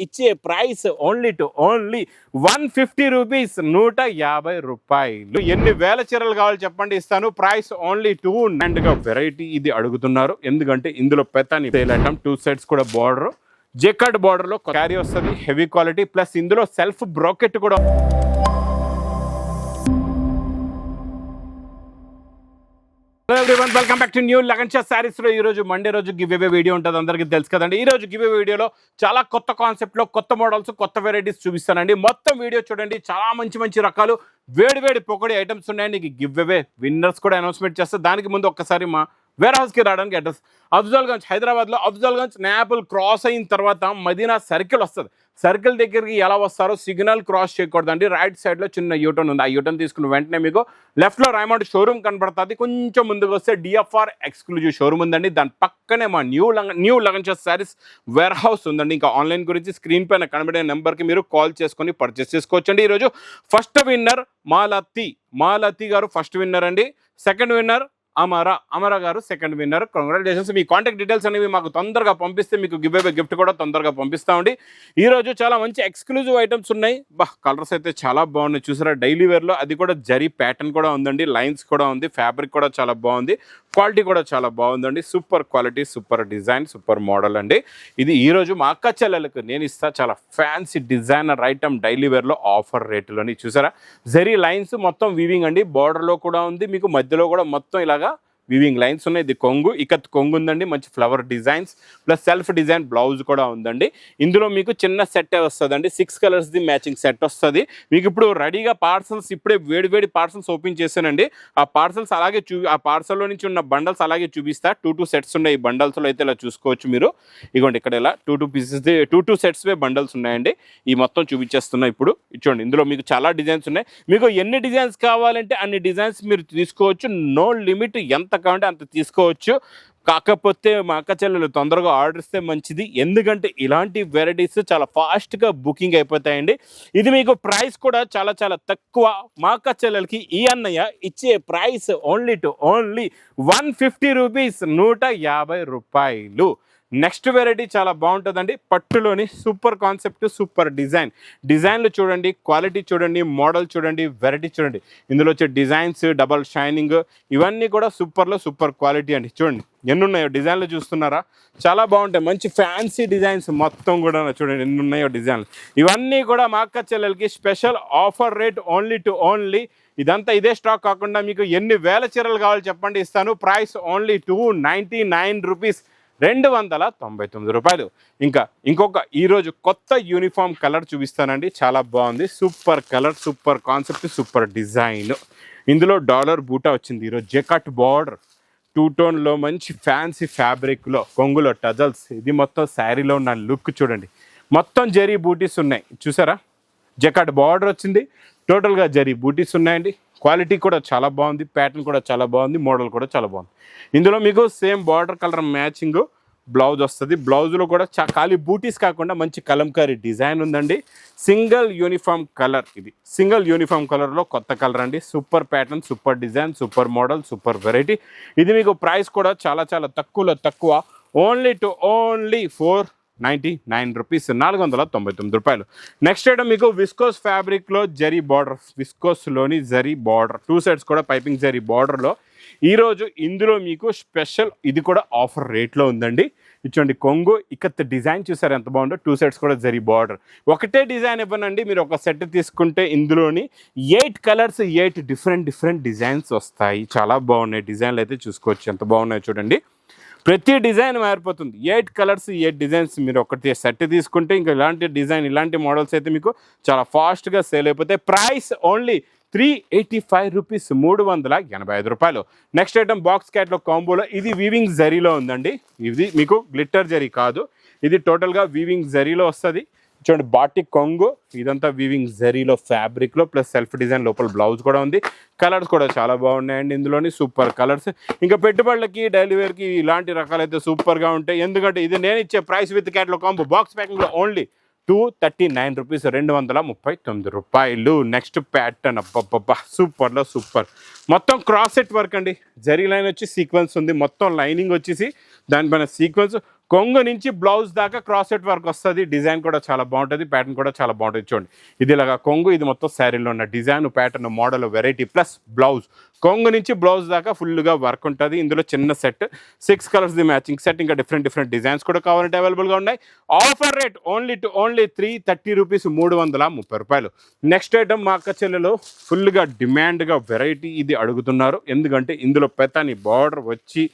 ఇచ్చే price only 150 rupees, 150 రూపాయలు. ఎన్ని వేల చీరలు కావాలి చెప్పండి, ఇస్తాను. Price only 290. వెరైటీ ఇది అడుగుతున్నారు, ఎందుకంటే ఇందులో పెత్తని సేల్ ఐటమ్, 2 సెట్స్ కూడా బార్డర్ జెకార్డ్ బార్డర్ లో క్యారీ వస్తుంది, హెవీ క్వాలిటీ. ప్లస్ ఇందులో సెల్ఫ్ బ్రోకెట్ కూడా. Hello everyone, welcome back to new Lagan Shah saris లో. ఈ రోజు మండే రోజు గివ్ అవే వీడియో ఉంటుంది, అందరికీ తెలుసు కదండి. ఈ రోజు గివ్ అవే వీడియోలో చాలా కొత్త కాన్సెప్ట్ లో కొత్త మోడల్స్, కొత్త వెరైటీస్ చూపిస్తానండి. మొత్తం వీడియో చూడండి, చాలా మంచి రకాలు వేడి పొగడి ఐటమ్స్ ఉన్నాయండి. గివ్ అవే విన్నర్స్ కూడా అనౌన్స్మెంట్ చేస్తారు. దానికి ముందు ఒక్కసారి మా వేర్ హౌస్కి రావడానికి అడ్రస్ అఫ్జల్గంజ్, హైదరాబాద్లో అఫ్జల్గంజ్ నాయాపుల్ క్రాస్ అయిన తర్వాత మదీనా సర్కిల్ వస్తుంది. సర్కిల్ దగ్గరికి ఎలా వస్తారో సిగ్నల్ క్రాస్ చేయకూడదండి. రైట్ సైడ్లో చిన్న యూటర్న్ ఉంది, ఆ యూటర్న్ తీసుకున్న వెంటనే మీకు లెఫ్ట్లో రైమండ్ షోరూమ్ కనబడుతుంది. కొంచెం ముందుకు వస్తే డిఎఫ్ఆర్ ఎక్స్క్లూజివ్ షోరూమ్ ఉందండి. దాని పక్కనే మా new Lagan Shah sarees warehouse ఉందండి. ఇంకా ఆన్లైన్ గురించి స్క్రీన్ పైన కనబడే నెంబర్కి మీరు కాల్ చేసుకొని పర్చేస్ చేసుకోవచ్చండి. ఈరోజు ఫస్ట్ విన్నర్ మాలతి గారు ఫస్ట్ విన్నర్ అండి. సెకండ్ విన్నర్ అమరా గారు సెకండ్ విన్నర్. కంగ్రాచులేషన్స్. మీ కాంటాక్ట్ డీటెయిల్స్ అనేవి మాకు తొందరగా పంపిస్తే మీకు గివ్ అవే గిఫ్ట్ కూడా తొందరగా పంపిస్తామండి. ఈరోజు చాలా మంచి ఎక్స్క్లూజివ్ ఐటమ్స్ ఉన్నాయి. కలర్స్ అయితే చాలా బాగున్నాయి, చూసారా? డైలీ వేర్లో అది కూడా జరీ ప్యాటర్న్ కూడా ఉందండి, లైన్స్ కూడా ఉంది, ఫ్యాబ్రిక్ కూడా చాలా బాగుంది, క్వాలిటీ కూడా చాలా బాగుందండి. Super quality, super design, super model అండి. ఇది ఈరోజు మా అక్క చెల్లెలకు నేను ఇస్తా, చాలా ఫ్యాన్సీ డిజైనర్ ఐటమ్ డైలీ వేర్లో ఆఫర్ రేటులోని. చూసారా? జరీ లైన్స్ మొత్తం వీవింగ్ అండి, బార్డర్లో కూడా ఉంది, మీకు మధ్యలో కూడా మొత్తం ఇలాగా వీవింగ్ లైన్స్ ఉన్నాయి. ఇది కొంగు, ఇకత్ కొంగు ఉందండి, మంచి flower designs plus self design blouse కూడా ఉందండి. ఇందులో మీకు చిన్న సెట్ వస్తుందండి, 6 కలర్స్ది మ్యాచింగ్ సెట్ వస్తుంది మీకు. ఇప్పుడు రెడీగా పార్సల్స్ ఇప్పుడే వేడి పార్సల్స్ ఓపెన్ చేశానండి. ఆ పార్సల్స్ అలాగే ఆ పార్సల్లో నుంచి ఉన్న బండల్స్ అలాగే చూపిస్తా. 2 సెట్స్ ఉన్నాయి ఈ బండల్స్లో, అయితే ఇలా చూసుకోవచ్చు మీరు. ఇదిగోండి ఇక్కడ ఇలా 2 పీసెస్ది 2 సెట్స్వే బండల్స్ ఉన్నాయండి. ఈ మొత్తం చూపించేస్తున్నా ఇప్పుడు. చూడండి, ఇందులో మీకు చాలా డిజైన్స్ ఉన్నాయి. మీకు ఎన్ని డిజైన్స్ కావాలంటే అన్ని డిజైన్స్ మీరు తీసుకోవచ్చు, నో లిమిట్. ఎంత కావాలంటే అంత తీసుకోవచ్చు. కాకపోతే మా అక్క చెల్లెలు తొందరగా ఆర్డర్ ఇస్తే మంచిది, ఎందుకంటే ఇలాంటి వెరైటీస్ చాలా ఫాస్ట్గా బుకింగ్ అయిపోతాయండి. ఇది మీకు ప్రైస్ కూడా చాలా తక్కువ. మా అక్క చెల్లెలకి ఈ అన్నయ్య ఇచ్చే ప్రైస్ ఓన్లీ 150 రూపీస్, 150 రూపాయలు. నెక్స్ట్ వెరైటీ చాలా బాగుంటుందండి, పట్టులోని సూపర్ కాన్సెప్ట్, సూపర్ డిజైన్లు చూడండి, క్వాలిటీ చూడండి, మోడల్ చూడండి, వెరైటీ చూడండి. ఇందులో వచ్చే డిజైన్స్, డబల్ షైనింగ్, ఇవన్నీ కూడా సూపర్లో సూపర్ క్వాలిటీ అండి. చూడండి ఎన్ని ఉన్నాయో డిజైన్లు, చూస్తున్నారా? చాలా బాగుంటాయి, మంచి ఫ్యాన్సీ డిజైన్స్ మొత్తం కూడా. చూడండి ఎన్ని ఉన్నాయో డిజైన్లు. ఇవన్నీ కూడా మా అక్క చెల్లెలకి స్పెషల్ ఆఫర్ రేట్ ఓన్లీ. ఇదంతా ఇదే స్టాక్ కాకుండా మీకు ఎన్ని వేల చీరలు కావాలి చెప్పండి, ఇస్తాను. ప్రైస్ ఓన్లీ 299 రూపీస్, 299 రూపాయలు. ఇంకొక ఈరోజు కొత్త యూనిఫామ్ కలర్ చూపిస్తానండి, చాలా బాగుంది. Super colour, super concept, super design. ఇందులో డాలర్ బూటా వచ్చింది ఈరోజు, జెకాట్ బార్డర్ 2 టోన్లో మంచి ఫ్యాన్సీ ఫ్యాబ్రిక్లో, కొంగులో టజల్స్. ఇది మొత్తం శారీలో ఉన్న లుక్ చూడండి, మొత్తం జరీ బూటీస్ ఉన్నాయి. చూసారా? జెకాట్ బార్డర్ వచ్చింది, టోటల్గా జరీ బూటీస్ ఉన్నాయండి. క్వాలిటీ కూడా చాలా బాగుంది, ప్యాటర్న్ కూడా చాలా బాగుంది, మోడల్ కూడా చాలా బాగుంది. ఇందులో మీకు same border colour matching blouse వస్తుంది. బ్లౌజ్లో కూడా ఖాళీ బూటీస్ కాకుండా మంచి కలంకారీ డిజైన్ ఉందండి. సింగిల్ యూనిఫామ్ కలర్, ఇది సింగిల్ యూనిఫామ్ కలర్లో కొత్త కలర్ అండి. Super pattern, super design, super model, super variety. ఇది మీకు ప్రైస్ కూడా చాలా తక్కువ, ఓన్లీ 499 రూపీస్, 499 రూపాయలు. నెక్స్ట్ ఐటమ్ మీకు విస్కోస్ ఫ్యాబ్రిక్లో జరీ బార్డర్, విస్కోస్లోని జరీ బార్డర్, 2 సెట్స్ కూడా పైపింగ్ జరీ బార్డర్లో. ఈరోజు ఇందులో మీకు స్పెషల్, ఇది కూడా ఆఫర్ రేట్లో ఉందండి. ఇచ్చండి కొంగు, ఇకత్ డిజైన్ చూసారు ఎంత బాగుందో. 2 సెట్స్ కూడా జరీ బార్డర్. ఒకటే డిజైన్ ఇవ్వనండి, మీరు ఒక సెట్ తీసుకుంటే ఇందులోని 8 కలర్స్, 8 డిఫరెంట్ డిజైన్స్ వస్తాయి. చాలా బాగున్నాయి డిజైన్లు, అయితే చూసుకోవచ్చు ఎంత బాగున్నాయో చూడండి. ప్రతి డిజైన్ మారిపోతుంది, 8 కలర్స్, 8 డిజైన్స్. మీరు ఒకటి సెట్ తీసుకుంటే ఇంకా ఇలాంటి డిజైన్, ఇలాంటి మోడల్స్ అయితే మీకు చాలా ఫాస్ట్గా సేల్ అయిపోతాయి. ప్రైస్ ఓన్లీ 385 రూపీస్, 385 రూపాయలు. నెక్స్ట్ ఐటమ్ బాక్స్ క్యాట్లో కాంబోలో, ఇది వీవింగ్ జరీలో ఉందండి. ఇది మీకు గ్లిట్టర్ జరీ కాదు, ఇది టోటల్గా వీవింగ్ జరీలో వస్తుంది. చూడండి బాటిక్ కొంగు, ఇదంతా వీవింగ్ జరీలో ఫ్యాబ్రిక్లో ప్లస్ సెల్ఫ్ డిజైన్, లోపల బ్లౌజ్ కూడా ఉంది. కలర్స్ కూడా చాలా బాగున్నాయండి ఇందులోని, సూపర్ కలర్స్. ఇంకా పెట్టుబడులకి, డైలీ వేర్కి ఇలాంటి రకాలైతే సూపర్గా ఉంటాయి. ఎందుకంటే ఇది నేను ఇచ్చే ప్రైస్ విత్ క్యాట్లో కాంబో బాక్స్ ప్యాకింగ్లో ఓన్లీ 239 రూపీస్, 239 రూపాయలు. నెక్స్ట్ ప్యాటర్న్, అబ్బబ్బబ్బా సూపర్లో సూపర్. మొత్తం క్రాస్ సెట్ వర్క్ అండి, జరీ లైన్ వచ్చి సీక్వెన్స్ ఉంది, మొత్తం లైనింగ్ వచ్చేసి దానిపైన సీక్వెన్స్, కొంగు నుంచి బ్లౌజ్ దాకా క్రాస్ సెట్ వర్క్ వస్తుంది. డిజైన్ కూడా చాలా బాగుంటుంది, ప్యాటర్న్ కూడా చాలా బాగుంటుంది. చూడండి ఇది ఇలాగా కొంగు, ఇది మొత్తం శారీలో ఉన్న design, pattern, model, variety plus blouse. కొంగు నుంచి బ్లౌజ్ దాకా ఫుల్గా వర్క్ ఉంటుంది. ఇందులో చిన్న set 6 colours the matching set, ఇంకా డిఫరెంట్ డిజైన్స్ కూడా కావాలంటే అవైలబుల్గా ఉన్నాయి. ఆఫర్ రేట్ ఓన్లీ 330 రూపీస్, 330 రూపాయలు. నెక్స్ట్ ఐటమ్ మా అక్క చెల్లెలు ఫుల్గా డిమాండ్గా వెరైటీ ఇది అడుగుతున్నారు. ఎందుకంటే ఇందులో పెతాని బార్డర్ వచ్చి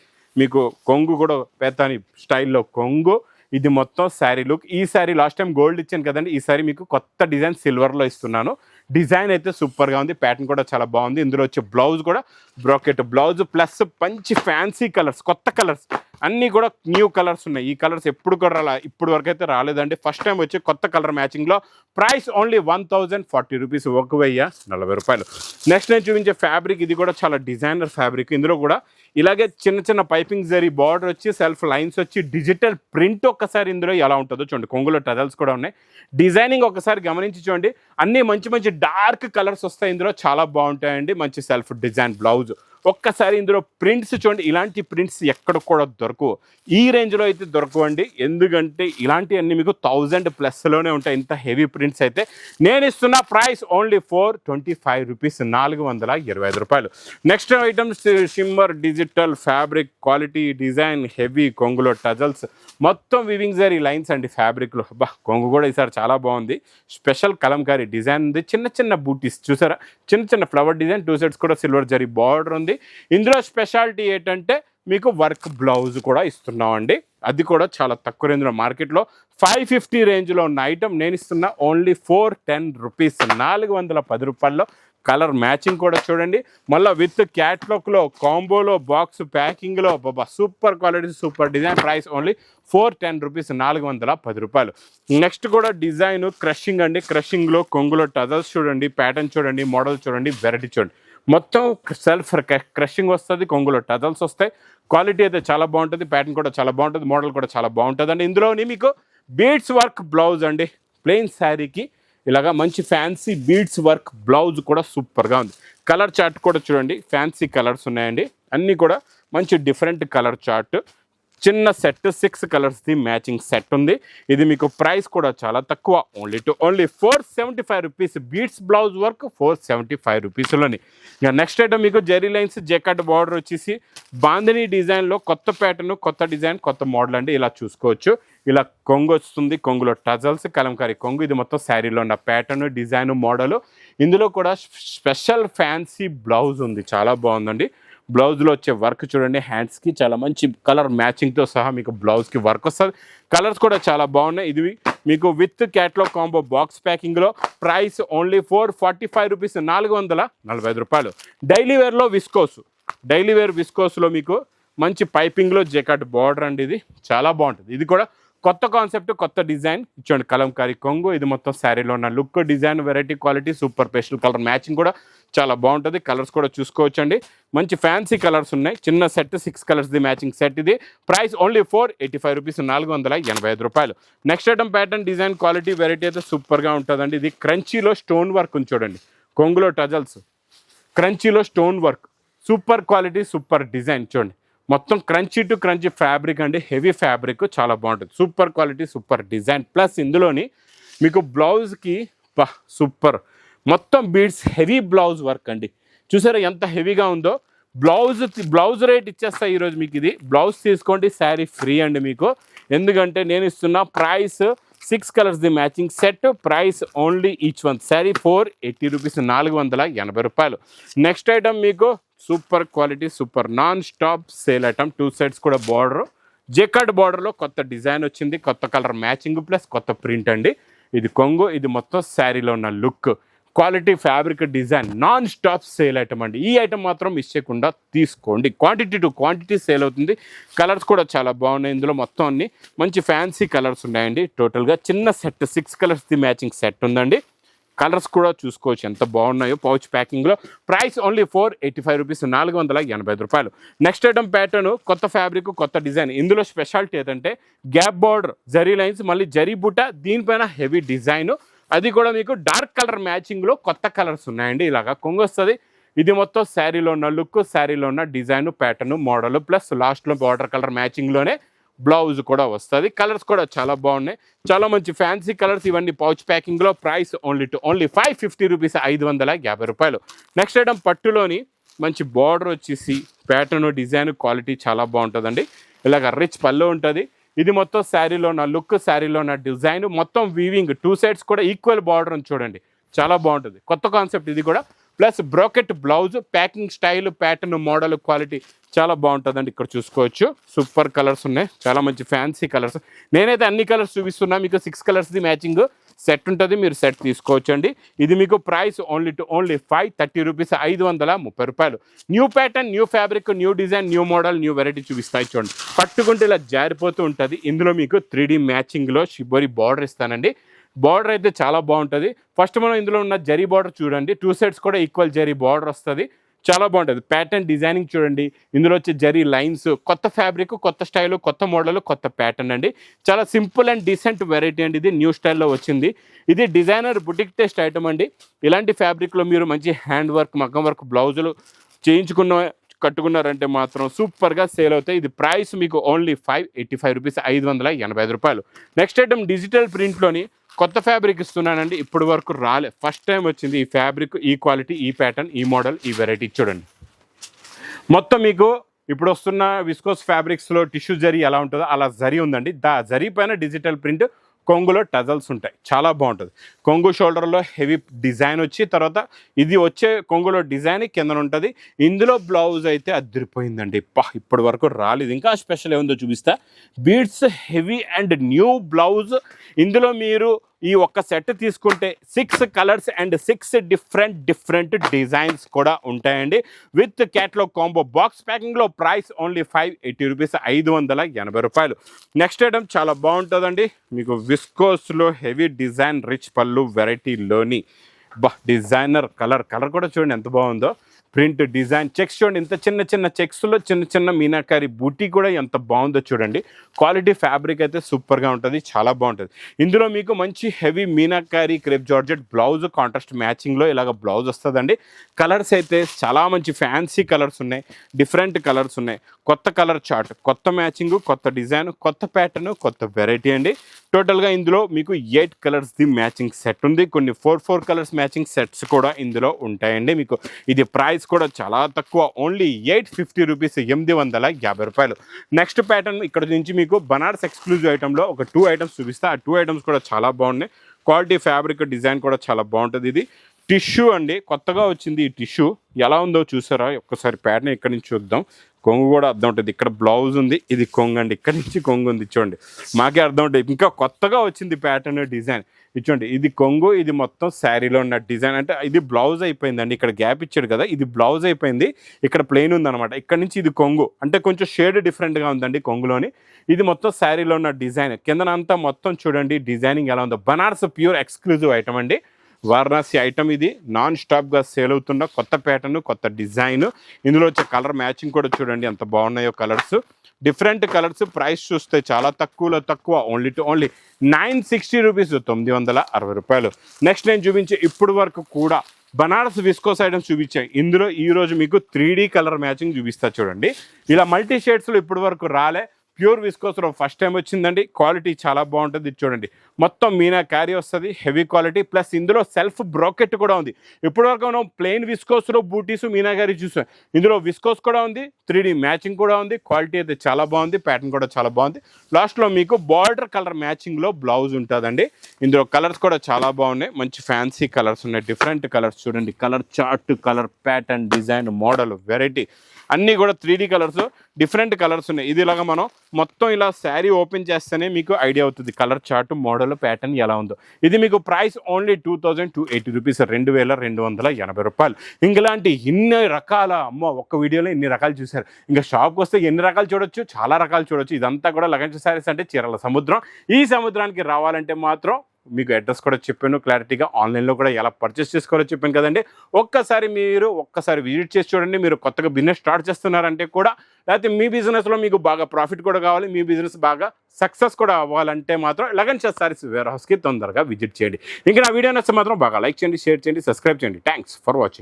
మీకు కొంగు కూడా పేతాని స్టైల్లో కొంగు, ఇది మొత్తం శారీ లుక్. ఈ శారీ లాస్ట్ టైం గోల్డ్ ఇచ్చాను కదండి, ఈ శారీ మీకు కొత్త డిజైన్ సిల్వర్లో ఇస్తున్నాను. డిజైన్ అయితే సూపర్గా ఉంది, ప్యాటర్న్ కూడా చాలా బాగుంది. ఇందులో వచ్చే బ్లౌజ్ కూడా బ్రోకెట్ బ్లౌజ్ ప్లస్ మంచి ఫ్యాన్సీ కలర్స్, కొత్త కలర్స్ అన్నీ కూడా న్యూ కలర్స్ ఉన్నాయి. ఈ కలర్స్ ఎప్పుడు కూడా ఇప్పుడు వరకు అయితే రాలేదండి, ఫస్ట్ టైం వచ్చి కొత్త కలర్ మ్యాచింగ్లో. ప్రైస్ ఓన్లీ 1040 రూపీస్, 1040 రూపాయలు. నెక్స్ట్ నేను చూపించే ఫ్యాబ్రిక్ ఇది కూడా చాలా డిజైనర్ ఫ్యాబ్రిక్. ఇందులో కూడా ఇలాగే చిన్న పైపింగ్ జరీ బార్డర్ వచ్చి సెల్ఫ్ లైన్స్ వచ్చి డిజిటల్ ప్రింట్ ఒక్కసారి ఇందులో ఎలా ఉంటుందో చూడండి. కొంగులో టజల్స్ కూడా ఉన్నాయి. డిజైనింగ్ ఒకసారి గమనించి చూడండి, అన్నీ మంచి డార్క్ కలర్స్ వస్తాయి ఇందులో, చాలా బాగుంటాయండి. మంచి సెల్ఫ్ డిజైన్ బ్లౌజ్. ఒక్కసారి ఇందులో ప్రింట్స్ చూడండి, ఇలాంటి ప్రింట్స్ ఎక్కడ కూడా దొరకవు, ఈ రేంజ్లో అయితే దొరకవండి. ఎందుకంటే ఇలాంటివన్నీ మీకు 1000+ ఉంటాయి, ఇంత హెవీ ప్రింట్స్ అయితే. నేను ఇస్తున్న ప్రైస్ ఓన్లీ 425 రూపీస్, 425 రూపాయలు. Next items shimmer digital fabric, quality design, heavy కొంగులో టజల్స్, మొత్తం వివింగ్ జరీ లైన్స్ అండి ఫ్యాబ్రిక్లో. కొంగు కూడా ఈసారి చాలా బాగుంది, స్పెషల్ కలంకారీ డిజైన్ ఉంది. చిన్న బూటీస్ చూసారా, చిన్న ఫ్లవర్ డిజైన్, 2 సెట్స్ కూడా సిల్వర్ జరీ బార్డర్ ఉంది. ఇందులో స్పెషాలిటీ ఏంటంటే మీకు వర్క్ బ్లౌజ్ కూడా ఇస్తున్నామండి, అది కూడా చాలా తక్కువ రేంజ్లో. మార్కెట్లో 550 రేంజ్లో ఉన్న ఐటమ్ నేను ఇస్తున్నా ఓన్లీ 410 రూపీస్, 410 రూపాయల్లో. కలర్ మ్యాచింగ్ కూడా చూడండి, మళ్ళీ విత్ క్యాట్లాగ్లో, కాంబోలో, బాక్స్ ప్యాకింగ్లో, super quality, super design. Price only 410 rupees, 410 రూపాయలు. నెక్స్ట్ కూడా డిజైన్ క్రషింగ్ అండి, క్రషింగ్లో కొంగులో టజల్స్ చూడండి, ప్యాటర్న్ చూడండి, మోడల్ చూడండి, వెరైటీ చూడండి. మొత్తం సెల్ఫ్ క్రషింగ్ వస్తుంది, కొంగులో టజల్స్ వస్తాయి. క్వాలిటీ అయితే చాలా బాగుంటుంది, ప్యాటర్న్ కూడా చాలా బాగుంటుంది, మోడల్ కూడా చాలా బాగుంటుంది అండి. ఇందులోని మీకు బీడ్స్ వర్క్ బ్లౌజ్ అండి, ప్లెయిన్ శారీకి ఇలాగా మంచి ఫ్యాన్సీ బీడ్స్ వర్క్ బ్లౌజ్ కూడా సూపర్గా ఉంది. కలర్ చార్ట్ కూడా చూడండి, ఫ్యాన్సీ కలర్స్ ఉన్నాయండి, అన్నీ కూడా మంచి డిఫరెంట్ కలర్ చార్ట్. చిన్న సెట్ 6 కలర్స్ది మ్యాచింగ్ సెట్ ఉంది. ఇది మీకు ప్రైస్ కూడా చాలా తక్కువ, only 475 rupees. Beads blouse work 475 రూపీస్లోని. ఇంకా నెక్స్ట్ ఐటమ్ మీకు జెరీ లైన్స్ జెకట్ బార్డర్ వచ్చేసి బాందినీ డిజైన్లో కొత్త ప్యాటర్న్, కొత్త డిజైన్, కొత్త మోడల్ అండి. ఇలా చూసుకోవచ్చు, ఇలా కొంగు వస్తుంది, కొంగులో టజల్స్, కలంకారీ కొంగు. ఇది మొత్తం శారీలో ఉన్న ప్యాటర్న్, డిజైన్, మోడల్. ఇందులో కూడా స్పెషల్ ఫ్యాన్సీ బ్లౌజ్ ఉంది, చాలా బాగుందండి. బ్లౌజ్లో వచ్చే వర్క్ చూడండి, హ్యాండ్స్కి చాలా మంచి కలర్ మ్యాచింగ్తో సహా మీకు బ్లౌజ్కి వర్క్ వస్తుంది. కలర్స్ కూడా చాలా బాగున్నాయి. ఇది మీకు విత్ క్యాట్లాగ్ కాంబో బాక్స్ ప్యాకింగ్లో. ప్రైస్ ఓన్లీ 445 రూపీస్, 445 రూపాయలు. డైలీ వేర్ విస్కోస్లో మీకు మంచి పైపింగ్లో జెకాట్ బార్డర్ అండి, ఇది చాలా బాగుంటుంది. ఇది కూడా కొత్త కాన్సెప్ట్, కొత్త డిజైన్ ఇచ్చండి. కలంకారీ కొంగు, ఇది మొత్తం శారీలో ఉన్న look, design, variety, quality, super pastel colour matching కూడా చాలా బాగుంటుంది. కలర్స్ కూడా చూసుకోవచ్చండి, మంచి ఫ్యాన్సీ కలర్స్ ఉన్నాయి. చిన్న సెట్ 6 కలర్స్ది మ్యాచింగ్ సెట్ ఇది. ప్రైస్ ఓన్లీ 485 రూపీస్, 485 రూపాయలు. Next item pattern, design, quality, variety అయితే సూపర్గా ఉంటుందండి. ఇది క్రంచీలో స్టోన్ వర్క్ ఉంది చూడండి, కొంగులో టజల్స్, క్రంచీలో stone work, super quality, super design చూడండి. మొత్తం క్రంచీ టు క్రంచీ ఫ్యాబ్రిక్ అండి, హెవీ ఫ్యాబ్రిక్, చాలా బాగుంటుంది. Super quality, super design. Plus ఇందులోని మీకు బ్లౌజ్కి సూపర్ మొత్తం బీడ్స్ హెవీ బ్లౌజ్ వర్క్ అండి. చూసారా ఎంత హెవీగా ఉందో. బ్లౌజ్ రేట్ ఇచ్చేస్తా ఈరోజు మీకు. ఇది బ్లౌజ్ తీసుకోండి, శారీ ఫ్రీ అండి మీకు. ఎందుకంటే నేను ఇస్తున్న ప్రైస్ 6 కలర్స్ది matching set. Price only each one sari 480 rupees, 480 రూపాయలు. నెక్స్ట్ ఐటమ్ మీకు super quality, super non stop sale item. 2 sets కూడా బార్డర్, జెకార్డ్ బార్డర్లో కొత్త డిజైన్ వచ్చింది, కొత్త కలర్ మ్యాచింగ్ ప్లస్ కొత్త ప్రింట్ అండి. ఇది కొంగు, ఇది మొత్తం శారీలో ఉన్న look, quality, fabric, design, non stop sale item అండి. ఈ ఐటమ్ మాత్రం మిస్ చేయకుండా తీసుకోండి, క్వాంటిటీ టు క్వాంటిటీ సేల్ అవుతుంది. కలర్స్ కూడా చాలా బాగున్నాయి. ఇందులో మొత్తం అన్ని మంచి ఫ్యాన్సీ కలర్స్ ఉన్నాయండి. టోటల్గా చిన్న సెట్ 6 కలర్స్ది మ్యాచింగ్ సెట్ ఉందండి. కలర్స్ కూడా చూసుకోవచ్చు ఎంత బాగున్నాయో పౌచ్ ప్యాకింగ్లో. ప్రైస్ ఓన్లీ 485 రూపీస్, 485 రూపాయలు. నెక్స్ట్ ఐటమ్ ప్యాటర్న్, కొత్త ఫ్యాబ్రిక్, కొత్త డిజైన్. ఇందులో స్పెషాలిటీ ఏంటంటే గ్యాప్ బార్డర్, జరీ లైన్స్, మళ్ళీ జరీ బుట్ట, దీనిపైన హెవీ డిజైన్. అది కూడా మీకు డార్క్ కలర్ మ్యాచింగ్లో కొత్త కలర్స్ ఉన్నాయండి. ఇలాగా కొంగు వస్తుంది. ఇది మొత్తం శారీలో ఉన్న లుక్, శారీలో ఉన్న డిజైన్, ప్యాటర్న్, మోడల్ ప్లస్ లాస్ట్లో బార్డర్ కలర్ మ్యాచింగ్లోనే బ్లౌజ్ కూడా వస్తుంది. కలర్స్ కూడా చాలా బాగున్నాయి, చాలా మంచి ఫ్యాన్సీ కలర్స్. ఇవన్నీ పౌచ్ ప్యాకింగ్లో. ప్రైస్ ఓన్లీ 550 రూపీస్, 550 రూపాయలు. నెక్స్ట్ ఐటమ్ పట్టులోని మంచి బార్డర్ వచ్చేసి ప్యాటర్న్, డిజైన్, క్వాలిటీ చాలా బాగుంటుందండి. ఇలాగ రిచ్ పళ్ళు ఉంటుంది. ఇది మొత్తం శారీలో ఉన్న లుక్, శారీలో ఉన్న డిజైన్, మొత్తం వీవింగ్ 2 సైడ్స్ కూడా ఈక్వల్ బార్డర్ అని చూడండి, చాలా బాగుంటుంది. కొత్త కాన్సెప్ట్ ఇది కూడా. Plus brocade blouse, packing style, pattern, model, quality చాలా బాగుంటుందండి. ఇక్కడ చూసుకోవచ్చు సూపర్ కలర్స్ ఉన్నాయి, చాలా మంచి ఫ్యాన్సీ కలర్స్. నేనైతే అన్ని కలర్స్ చూపిస్తున్నా మీకు. 6 కలర్స్ది మ్యాచింగ్ సెట్ ఉంటుంది, మీరు సెట్ తీసుకోవచ్చు అండి. ఇది మీకు ప్రైస్ ఓన్లీ 530 రూపీస్, 530 రూపాయలు. New pattern, new fabric, new design, new model, new variety చూపిస్తాయి చూడండి. పట్టుకుంటే ఇలా జారిపోతూ ఉంటుంది. ఇందులో మీకు 3D మ్యాచింగ్లో షిబోరి బార్డర్ ఇస్తానండి. బార్డర్ అయితే చాలా బాగుంటుంది. ఫస్ట్ మనం ఇందులో ఉన్న జరీ బార్డర్ చూడండి, 2 సైడ్స్ కూడా ఈక్వల్ జరీ బార్డర్ వస్తుంది, చాలా బాగుంటుంది. ప్యాటర్న్, డిజైనింగ్ చూడండి. ఇందులో వచ్చే జరీ లైన్స్, కొత్త ఫ్యాబ్రిక్, కొత్త స్టైల్, కొత్త మోడల్, కొత్త ప్యాటర్న్ అండి. చాలా సింపుల్ అండ్ డీసెంట్ వెరైటీ అండి. ఇది న్యూ స్టైల్లో వచ్చింది. ఇది డిజైనర్ బుటిక్ టెస్ట్ ఐటమ్ అండి. ఇలాంటి ఫ్యాబ్రిక్లో మీరు మంచి హ్యాండ్ వర్క్, మగ్గం వర్క్ బ్లౌజులు కట్టుకున్నారంటే మాత్రం సూపర్గా సేల్ అవుతాయి. ఇది ప్రైస్ మీకు ఓన్లీ 585 రూపీస్, 585 రూపాయలు. నెక్స్ట్ ఐటమ్ డిజిటల్ ప్రింట్లోని కొత్త ఫ్యాబ్రిక్ ఇస్తున్నానండి. ఇప్పటి వరకు రాలే, ఫస్ట్ టైం వచ్చింది ఈ ఫ్యాబ్రిక్, ఈ క్వాలిటీ, ఈ ప్యాటర్న్, ఈ మోడల్, ఈ వెరైటీ చూడండి. మొత్తం మీకు ఇప్పుడు వస్తున్న విస్కోస్ ఫ్యాబ్రిక్స్లో టిష్యూ జరీ ఎలా ఉంటుందో అలా జరీ ఉందండి. జరీ పైన డిజిటల్ ప్రింట్, కొంగులో టజల్స్ ఉంటాయి, చాలా బాగుంటుంది. కొంగు షోల్డర్లో హెవీ డిజైన్ వచ్చి, తర్వాత ఇది వచ్చే కొంగులో డిజైన్ కింద ఉంటుంది. ఇందులో బ్లౌజ్ అయితే అదిరిపోయిందండి. ఇప్పటి వరకు రాలేదు. ఇంకా స్పెషల్ ఏముందో చూపిస్తా. Beads, heavy and new blouse. ఇందులో మీరు ఈ ఒక్క సెట్ తీసుకుంటే 6 కలర్స్ అండ్ 6 డిఫరెంట్ డిజైన్స్ కూడా ఉంటాయండి. విత్ క్యాట్లాగ్ కాంబో బాక్స్ ప్యాకింగ్లో. ప్రైస్ ఓన్లీ 580 రూపీస్, 580 రూపాయలు. నెక్స్ట్ ఐటమ్ చాలా బాగుంటుందండి. మీకు విస్కోస్లో హెవీ డిజైన్, రిచ్ పళ్ళు వెరైటీలోని డిజైనర్ కలర్ కూడా చూడండి ఎంత బాగుందో. ప్రింట్, డిజైన్, చెక్స్ చూడండి. ఇంత చిన్న చెక్స్లో చిన్న మీనాకారి బూటీ కూడా ఎంత బాగుందో చూడండి. క్వాలిటీ ఫ్యాబ్రిక్ అయితే సూపర్గా ఉంటుంది, చాలా బాగుంటుంది. ఇందులో మీకు మంచి heavy meenakari crepe georgette blouse, contrast మ్యాచింగ్లో ఇలాగ బ్లౌజ్ వస్తుందండి. కలర్స్ అయితే చాలా మంచి ఫ్యాన్సీ కలర్స్ ఉన్నాయి, డిఫరెంట్ కలర్స్ ఉన్నాయి. కొత్త కలర్ చార్ట్, కొత్త మ్యాచింగ్, కొత్త డిజైన్, కొత్త ప్యాటర్న్, కొత్త వెరైటీ అండి. టోటల్గా ఇందులో మీకు 8 కలర్స్ది మ్యాచింగ్ సెట్ ఉంది. కొన్ని 4 కలర్స్ మ్యాచింగ్ సెట్స్ కూడా ఇందులో ఉంటాయండి. మీకు ఇది ప్రైస్ కూడా చాలా తక్కువ, ఓన్లీ 850 రూపీస్, 850 రూపాయలు. నెక్స్ట్ ప్యాటర్న్ ఇక్కడ నుంచి మీకు బనారస్ ఎక్స్క్లూజివ్ ఐటెంలో ఒక 2 ఐటమ్స్ చూపిస్తా. ఆ 2 ఐటమ్స్ కూడా చాలా బాగున్నాయి. క్వాలిటీ, ఫ్యాబ్రిక్, డిజైన్ కూడా చాలా బాగుంటుంది. ఇది టిష్యూ అండి, కొత్తగా వచ్చింది ఈ టిష్యూ. ఎలా ఉందో చూసారా? ఒక్కసారి ప్యాటర్న్ ఇక్కడ నుంచి చూద్దాం. కొంగు కూడా అర్థం ఉంటుంది. ఇక్కడ బ్లౌజ్ ఉంది, ఇది కొంగు అండి. ఇక్కడ నుంచి కొంగు ఉంది చూడండి, మాకే అర్థం ఉంటుంది. ఇంకా కొత్తగా వచ్చింది ప్యాటర్న్, డిజైన్. ఇచ్చోండి, ఇది కొంగు, ఇది మొత్తం శారీలో ఉన్న డిజైన్. అంటే ఇది బ్లౌజ్ అయిపోయిందండి. ఇక్కడ గ్యాప్ ఇచ్చాడు కదా, ఇది బ్లౌజ్ అయిపోయింది. ఇక్కడ ప్లెయిన్ ఉందన్నమాట. ఇక్కడ నుంచి ఇది కొంగు, అంటే కొంచెం షేడ్ డిఫరెంట్గా ఉందండి కొంగులోని. ఇది మొత్తం శారీలో ఉన్న డిజైన్. కిందనంతా మొత్తం చూడండి డిజైనింగ్ ఎలా ఉందో. బనారస్ ప్యూర్ ఎక్స్క్లూజివ్ ఐటమ్ అండి. వారణాసి ఐటమ్ ఇది. నాన్ స్టాప్గా సేల్ అవుతున్న కొత్త ప్యాటర్న్, కొత్త డిజైన్. ఇందులో వచ్చే కలర్ మ్యాచింగ్ కూడా చూడండి ఎంత బాగున్నాయో కలర్స్. Different colours. ప్రైస్ చూస్తే చాలా తక్కువ, ఓన్లీ 960 రూపీస్, 960 రూపాయలు. నెక్స్ట్ నేను చూపించే ఇప్పుడు వరకు కూడా బనారస్ విస్కోస్ ఐటమ్స్ చూపించాయి. ఇందులో ఈరోజు మీకు 3D కలర్ మ్యాచింగ్ చూపిస్తా చూడండి. ఇలా మల్టీ షేడ్స్లో ఇప్పటి వరకు రాలే. ప్యూర్ విస్కోస్లో ఫస్ట్ టైం వచ్చిందండి. క్వాలిటీ చాలా బాగుంటుంది. చూడండి, మొత్తం మీనా క్యారీ వస్తుంది, హెవీ క్వాలిటీ. ప్లస్ ఇందులో సెల్ఫ్ బ్రోకెట్ కూడా ఉంది. ఇప్పటివరకు మనం ప్లెయిన్ విస్కోస్లో బూటీస్, మీనా క్యారీ చూసాం. ఇందులో విస్కోస్ కూడా ఉంది, 3D మ్యాచింగ్ కూడా ఉంది. క్వాలిటీ అయితే చాలా బాగుంది, ప్యాటర్న్ కూడా చాలా బాగుంది. లాస్ట్లో మీకు బార్డర్ కలర్ మ్యాచింగ్లో బ్లౌజ్ ఉంటుందండి. ఇందులో కలర్స్ కూడా చాలా బాగున్నాయి, మంచి ఫ్యాన్సీ కలర్స్ ఉన్నాయి, డిఫరెంట్ కలర్స్ చూడండి. Colour chart, colour pattern, design, model, variety అన్నీ కూడా 3D కలర్స్, డిఫరెంట్ కలర్స్ ఉన్నాయి. ఇది ఇలాగ మనం మొత్తం ఇలా శారీ ఓపెన్ చేస్తేనే మీకు ఐడియా అవుతుంది కలర్ చార్ట్, మోడల్, ప్యాటర్న్ ఎలా ఉందో. ఇది మీకు ప్రైస్ ఓన్లీ 2280 రూపీస్, 2280 రూపాయలు. ఇంకలాంటి ఇన్ని రకాల, ఒక్క వీడియోలో ఇన్ని రకాలు చూశారు. ఇంకా షాప్కి వస్తే ఎన్ని రకాలు చూడొచ్చు, చాలా రకాలు చూడొచ్చు. ఇదంతా కూడా లగంచ శారీస్ అంటే చీరల సముద్రం. ఈ సముద్రానికి రావాలంటే మాత్రం మీకు అడ్రస్ కూడా చెప్పాను క్లారిటీగా. ఆన్లైన్లో కూడా ఎలా పర్చేస్ చేసుకోవాలో చెప్పాను కదండి. ఒక్కసారి విజిట్ చేసి చూడండి. మీరు కొత్తగా బిజినెస్ స్టార్ట్ చేస్తున్నారంటే కూడా, లేకపోతే మీ బిజినెస్లో మీకు బాగా ప్రాఫిట్ కూడా కావాలి, మీ బిజినెస్ బాగా సక్సెస్ కూడా అవ్వాలంటే మాత్రం లగన్ శారీస్ వేర్ హౌస్కి తొందరగా విజిట్ చేయండి. ఇంకా నా వీడియో నచ్చితే మాత్రం బాగా లైక్ చేయండి, షేర్ చేయండి, సబ్స్క్రైబ్ చేయండి. Thanks for watching.